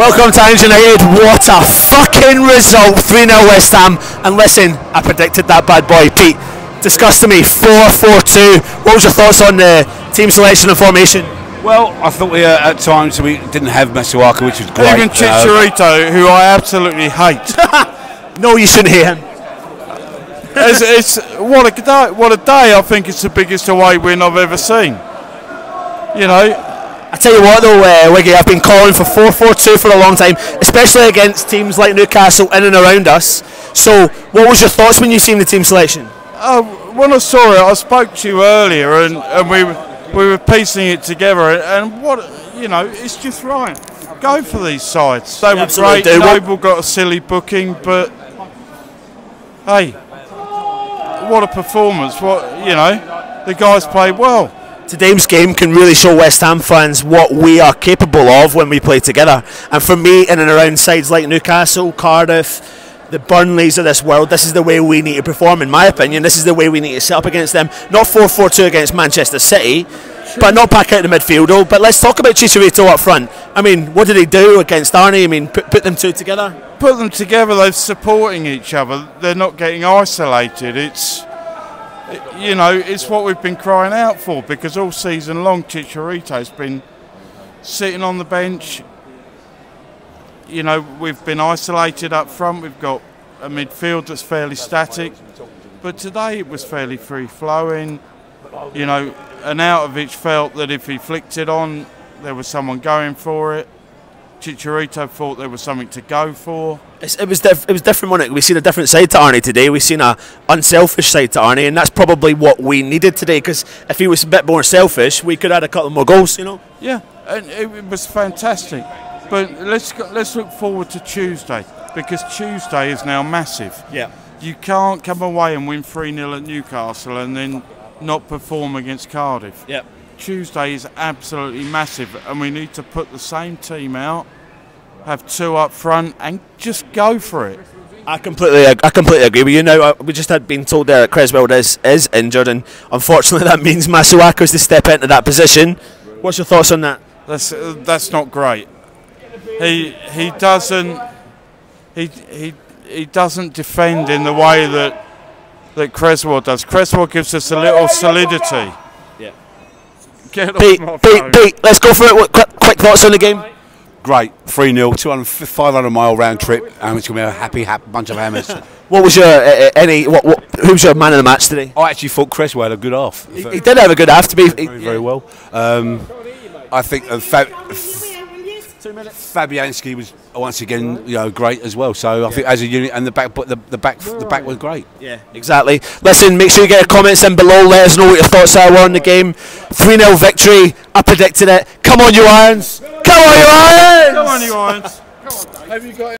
Welcome to Ange United. What a fucking result. 3-0 West Ham. And listen, I predicted that bad boy. Pete, discuss to me 4-4-2. What was your thoughts on the team selection and formation? Well, I thought at times we didn't have Masuaku, which was great. Even Chicharito, who I absolutely hate. No, you shouldn't hate him. What a day! I think it's the biggest away win I've ever seen. You know. I tell you what though, Wiggy, I've been calling for 4-4-2 for a long time, especially against teams like Newcastle in and around us. So, what was your thoughts when you seen the team selection? When I saw it, I spoke to you earlier, and we were piecing it together. And it's just right. Go for these sides. They were great. Noble got a silly booking, but hey, what a performance! The guys played well. Today's game can really show West Ham fans what we are capable of when we play together. And for me, in and around sides like Newcastle, Cardiff, the Burnleys of this world, this is the way we need to perform, in my opinion. This is the way we need to set up against them. Not 4-4-2 against Manchester City, but not back out the midfield. But let's talk about Chicharito up front. I mean, what did he do against Arnie? I mean, put them two together? Put them together, they're supporting each other. They're not getting isolated. It's what we've been crying out for, because all season long Chicharito's been sitting on the bench. We've been isolated up front. We've got a midfield that's fairly static, but today it was fairly free-flowing. And Arnautovic felt that if he flicked it on, there was someone going for it. Chicharito thought there was something to go for. It was different, wasn't it? We've seen a different side to Arnie today. We've seen a unselfish side to Arnie, and that's probably what we needed today, because if he was a bit more selfish, we could have had a couple more goals, Yeah, and it was fantastic. But let's look forward to Tuesday, because Tuesday is now massive. Yeah. You can't come away and win 3-0 at Newcastle and then not perform against Cardiff. Yeah. Tuesday is absolutely massive, and we need to put the same team out, have two up front, and just go for it. I completely agree with you. Now, we just had been told there that Creswell is injured, and unfortunately that means Masuaku's to step into that position. What's your thoughts on that? That's not great. He doesn't defend in the way that Creswell does. Creswell gives us a little solidity. Yeah. Pete, let's go for it. Quick thoughts on the game. Great, 3-0, 500-mile round trip, and it's going to be a happy bunch of hammers. What was your who's your man of the match today? I actually thought Creswell had a good half. He did have a good half, to be very well. I think Fabianski was once again great as well. So I think as a unit, and the back was great. Yeah, exactly. Listen, make sure you get your comments in below. Let us know what your thoughts are on the game. 3-0 victory. I predicted it. Come on, you Irons! Come on, you Irons! Come on, you Irons! Come on, have you got